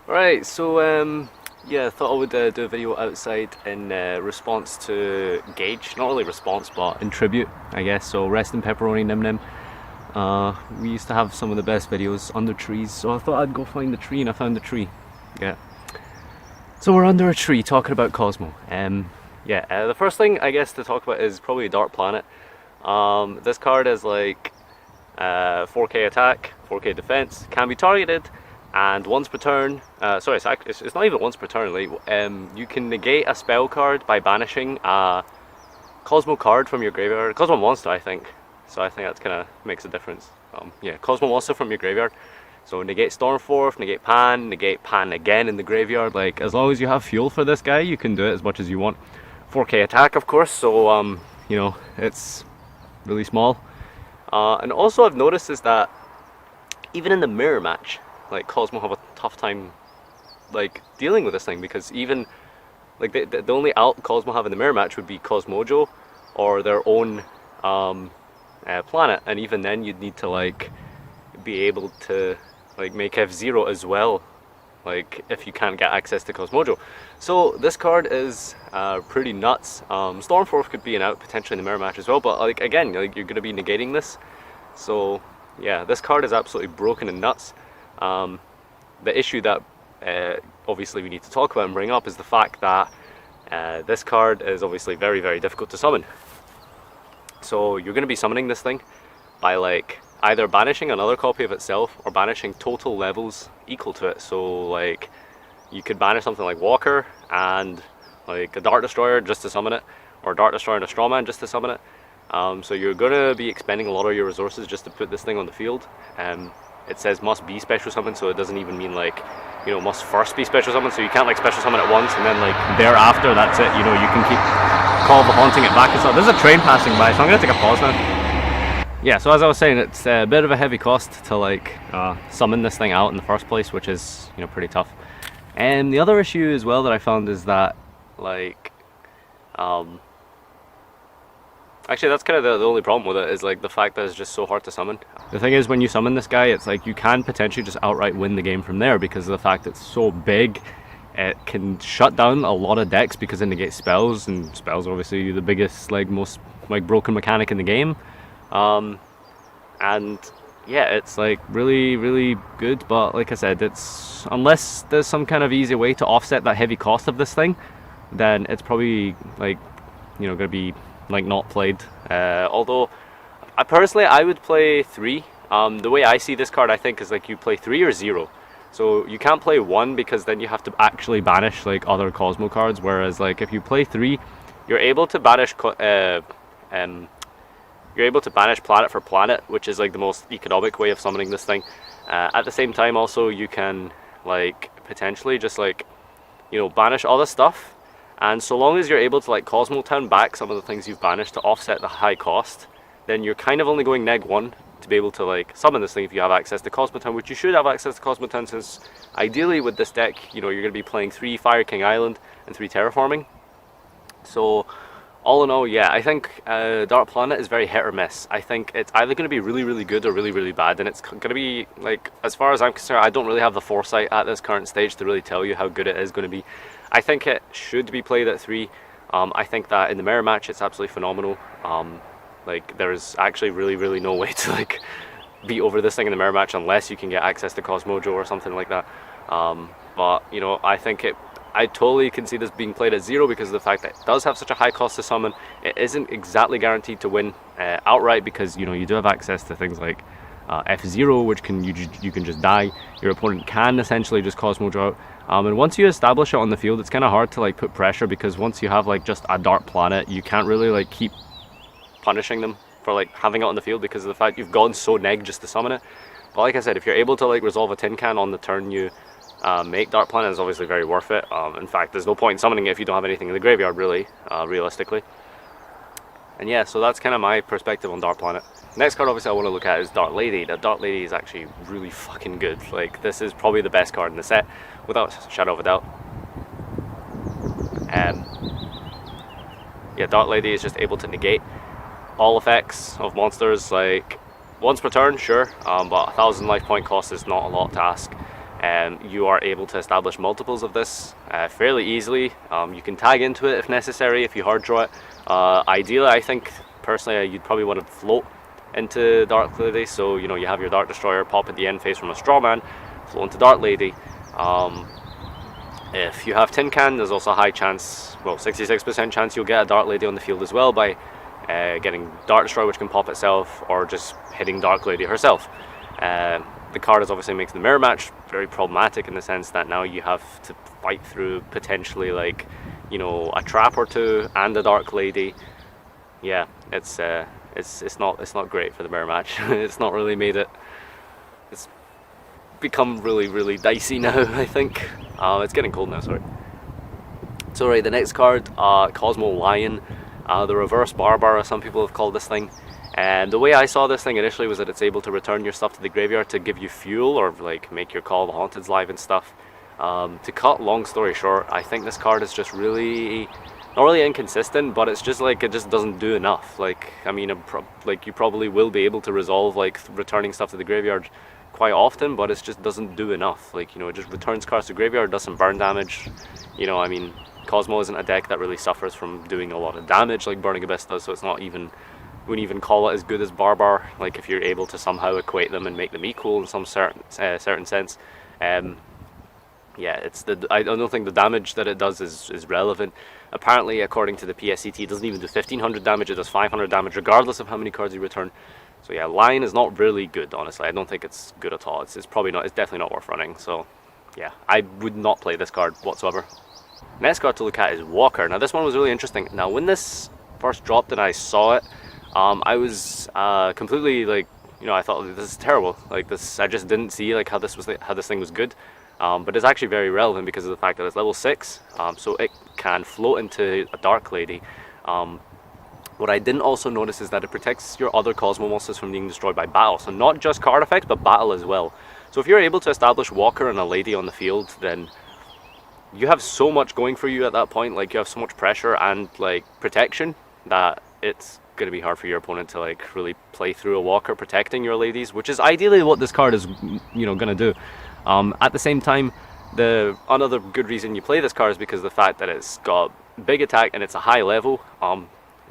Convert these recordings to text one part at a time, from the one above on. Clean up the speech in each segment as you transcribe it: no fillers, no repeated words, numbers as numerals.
Right, so yeah, I thought I would do a video outside in response to Gage. Not really response, but in tribute, I guess. So rest in pepperoni nim nim. We used to have some of the best videos under trees, so I thought I'd go find the tree, and I found the tree. Yeah. So we're under a tree talking about Cosmo. The first thing I guess to talk about is probably Dark Planet. This card is like 4K attack, 4K defense, can be targeted, and once per turn, sorry, it's not even once per turn, like, you can negate a spell card by banishing a Cosmo card from your graveyard, Cosmo monster I think, so I think that kind of makes a difference. Yeah, Cosmo monster from your graveyard, so negate Stormforth, negate Pan again in the graveyard, like as long as you have fuel for this guy you can do it as much as you want. 4K attack of course, so you know, it's really small. And also I've noticed is that even in the mirror match, like Cosmo have a tough time like dealing with this thing, because even like the only out Cosmo have in the mirror match would be Cosmojo or their own planet, and even then you'd need to like be able to like make F-Zero as well, like if you can't get access to Cosmojo. So this card is pretty nuts. Stormforth could be an out potentially in the mirror match as well, but like again, like you're going to be negating this, so yeah, this card is absolutely broken and nuts. The issue that obviously we need to talk about and bring up is the fact that this card is obviously very, very difficult to summon. So you're going to be summoning this thing by like either banishing another copy of itself or banishing total levels equal to it. So like you could banish something like Walker and like a Dart Destroyer just to summon it, or Dart Destroyer and a Strawman just to summon it. So you're going to be expending a lot of your resources just to put this thing on the field. It says must be special summon, so it doesn't even mean like, you know, must first be special summon, so you can't like special summon it once and then like thereafter that's it, you know, you can keep Call of the Haunting it back and stuff. There's a train passing by, so I'm going to take a pause now. Yeah, so as I was saying, it's a bit of a heavy cost to like summon this thing out in the first place, which is, you know, pretty tough. And the other issue as well that I found is that like actually, that's kind of the only problem with it, is like the fact that it's just so hard to summon. The thing is, when you summon this guy, it's like you can potentially just outright win the game from there, because of the fact it's so big. It can shut down a lot of decks because it negates spells, and spells are obviously the biggest, like most like broken mechanic in the game. And yeah, it's like really, really good, but like I said, it's unless there's some kind of easy way to offset that heavy cost of this thing, then it's probably like, you know, gonna be like not played. Although I would play 3. The way I see this card, I think, is like you play 3 or 0. So you can't play 1 because then you have to actually banish like other Cosmo cards, whereas like if you play 3, you're able to banish planet for planet, which is like the most economic way of summoning this thing. At the same time also you can like potentially just like, you know, banish other stuff. And so long as you're able to like Cosmo Town back some of the things you've banished to offset the high cost, then you're kind of only going -1 to be able to like summon this thing if you have access to Cosmo Town, which you should have access to Cosmo Town, since ideally with this deck, you know, you're going to be playing 3 Fire King Island and 3 Terraforming. So all in all, yeah, I think Dark Planet is very hit or miss. I think it's either going to be really, really good or really, really bad, and it's going to be like, as far as I'm concerned, I don't really have the foresight at this current stage to really tell you how good it is going to be. I think it should be played at 3. I think that in the mirror match it's absolutely phenomenal. Like there's actually really, really no way to like beat over this thing in the mirror match unless you can get access to Cosmojo or something like that. But you know, I think I totally can see this being played at 0 because of the fact that it does have such a high cost to summon. It isn't exactly guaranteed to win outright, because you know, you do have access to things like F-Zero, which you can just die. Your opponent can essentially just Cosmojo out. And once you establish it on the field, it's kind of hard to like put pressure, because once you have like just a Dark Planet, you can't really like keep punishing them for like having it on the field, because of the fact you've gone so neg just to summon it. But like I said, if you're able to like resolve a tin can on the turn you make Dark Planet, is obviously very worth it. In fact, there's no point in summoning it if you don't have anything in the graveyard, really, realistically. And yeah, so that's kind of my perspective on Dark Planet. Next card obviously I want to look at is Dark Lady. The Dark Lady is actually really fucking good. Like, this is probably the best card in the set, without a shadow of a doubt. Yeah, Dark Lady is just able to negate all effects of monsters, like once per turn, sure, but 1,000 life point cost is not a lot to ask. you are able to establish multiples of this fairly easily. You can tag into it if necessary, if you hard draw it. Ideally, I think, personally, you'd probably want to float into Dark Lady, so you know, you have your Dark Destroyer pop at the end phase from a straw man, float into Dark Lady. If you have Tin Can, there's also a high chance, well, 66% chance you'll get a Dark Lady on the field as well by getting Dark Destroyer, which can pop itself, or just hitting Dark Lady herself. The card is obviously makes the mirror match very problematic in the sense that now you have to fight through potentially, like, you know, a trap or two and a Dark Lady. Yeah, it's not great for the mirror match. It's not really made it. It's become really dicey now, I think. It's getting cold now, sorry. So right, the next card, Cosmo Lion, the reverse Barbara, some people have called this thing. And the way I saw this thing initially was that it's able to return your stuff to the graveyard to give you fuel, or like make your Call of the Haunteds live and stuff. To cut long story short, I think this card is just really, not really inconsistent, but it's just like, it just doesn't do enough. Like, I mean, like, you probably will be able to resolve like returning stuff to the graveyard quite often, but it just doesn't do enough. Like, you know, it just returns cards to the graveyard, does some burn damage. You know, I mean, Cosmo isn't a deck that really suffers from doing a lot of damage like Burning Abyss does, so it's not even, wouldn't even call it as good as Barbar. Like, if you're able to somehow equate them and make them equal in some certain sense. Yeah, I don't think the damage that it does is relevant. Apparently, according to the PSCT, it doesn't even do 1500 damage, it does 500 damage regardless of how many cards you return. So yeah, Lion is not really good, honestly. I don't think it's good at all. It's probably not, it's definitely not worth running. So yeah, I would not play this card whatsoever. Next card to look at is Walker. Now this one was really interesting. Now when this first dropped and I saw it, I was completely like, you know, I thought this is terrible. Like this, I just didn't see like how this thing was good. But it's actually very relevant because of the fact that it's level 6, so it can float into a Dark Lady. What I didn't also notice is that it protects your other Cosmo monsters from being destroyed by battle. So not just card effects, but battle as well. So if you're able to establish Walker and a Lady on the field, then you have so much going for you at that point. Like, you have so much pressure and like protection that it's going to be hard for your opponent to like really play through a Walker protecting your ladies, which is ideally what this card is, you know, going to do. At the same time, another good reason you play this card is because of the fact that it's got big attack and it's a high level.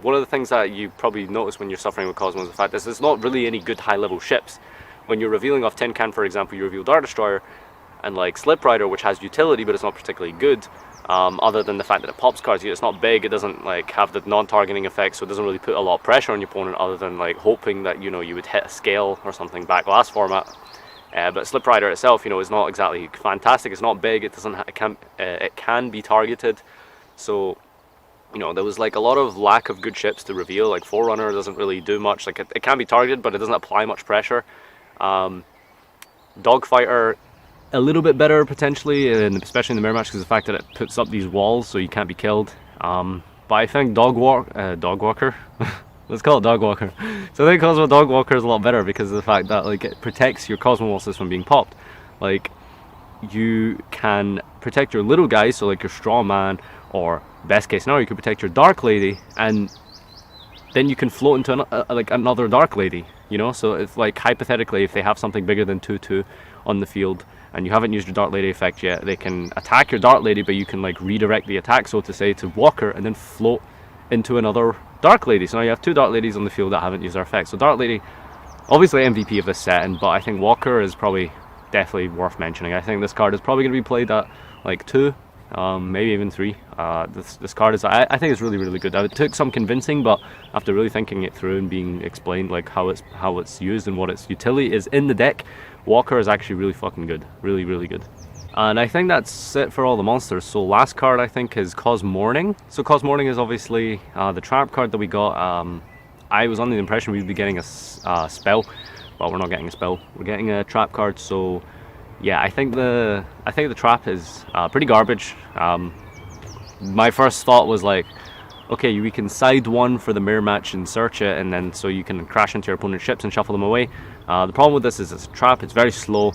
One of the things that you probably notice when you're suffering with Cosmo is the fact that there's not really any good high level ships. When you're revealing off Tin Can, for example, you reveal Dark Destroyer and like Slip Rider, which has utility but it's not particularly good. Other than the fact that it pops cards, it's not big, it doesn't like have the non-targeting effect, so it doesn't really put a lot of pressure on your opponent other than like hoping that, you know, you would hit a scale or something back last format. But Slip Rider itself, you know, is not exactly fantastic. It's not big. It can be targeted. So, you know, there was like a lot of lack of good ships to reveal. Like Forerunner doesn't really do much. Like it can be targeted, but it doesn't apply much pressure. Dogfighter, a little bit better potentially, and especially in the mirror match because of the fact that it puts up these walls so you can't be killed. But I think Dogwalker. Let's call it Dogwalker. So I think Cosmo Dogwalker is a lot better because of the fact that like it protects your Cosmo monsters from being popped. Like, you can protect your little guys, so like your Straw Man, or best case scenario, you can protect your Dark Lady, and then you can float into like another Dark Lady. You know, so it's like hypothetically, if they have something bigger than 2/2 on the field, and you haven't used your Dark Lady effect yet, they can attack your Dark Lady, but you can like redirect the attack, so to say, to Walker, and then float into another Dark Lady. So now you have 2 Dark Ladies on the field that haven't used their effect. So Dark Lady, obviously MVP of this setting, but I think Walker is probably definitely worth mentioning. I think this card is probably going to be played at like 2, maybe even 3. This card is, I think it's really good. It took some convincing, but after really thinking it through and being explained like how it's used and what its utility is in the deck, Walker is actually really fucking good. Really good. And I think that's it for all the monsters. So last card I think is Cosmorning. So Cosmorning is obviously the trap card that we got. I was under the impression we'd be getting a spell, but we're not getting a spell. We're getting a trap card. So yeah, I think the trap is pretty garbage. My first thought was like, okay, we can side one for the mirror match and search it, and then so you can crash into your opponent's ships and shuffle them away. The problem with this is it's a trap. It's very slow.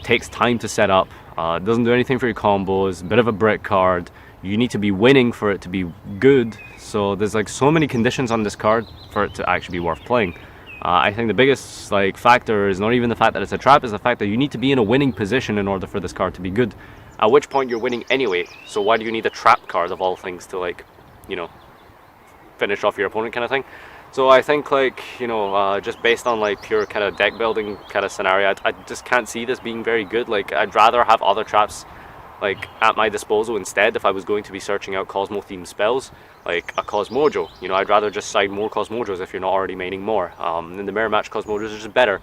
Takes time to set up, doesn't do anything for your combos, a bit of a brick card. You need to be winning for it to be good, so there's like so many conditions on this card for it to actually be worth playing. I think the biggest like factor is not even the fact that it's a trap, is the fact that you need to be in a winning position in order for this card to be good. At which point you're winning anyway, so why do you need a trap card of all things to, like, you know, finish off your opponent kind of thing? So I think, like, you know, just based on like pure kind of deck building kind of scenario, I just can't see this being very good. Like, I'd rather have other traps like at my disposal instead if I was going to be searching out Cosmo themed spells, like a Cosmojo. You know, I'd rather just side more Cosmojos if you're not already maining more. In the mirror match, Cosmojos are just better.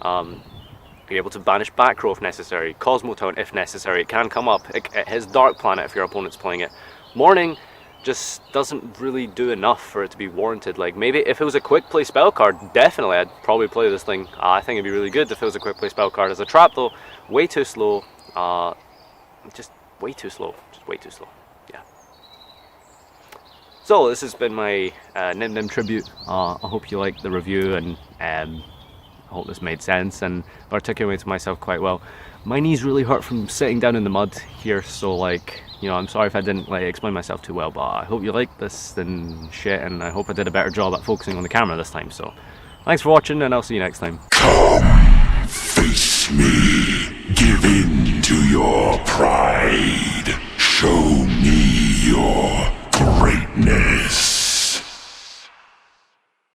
You're able to banish back row if necessary, Cosmo Town if necessary. It can come up. It has Dark Planet if your opponent's playing it. Morning just doesn't really do enough for it to be warranted. Like, maybe if it was a quick play spell card, definitely I'd probably play this thing. I think it'd be really good if it was a quick play spell card. As a trap though, way too slow. Just way too slow. Just way too slow. Yeah. So this has been my Nim Nim tribute. I hope you liked the review, and I hope this made sense and articulated myself quite well. My knees really hurt from sitting down in the mud here, so like, you know, I'm sorry if I didn't like explain myself too well, but I hope you liked this and shit, and I hope I did a better job at focusing on the camera this time. So thanks for watching, and I'll see you next time. Come, face me, give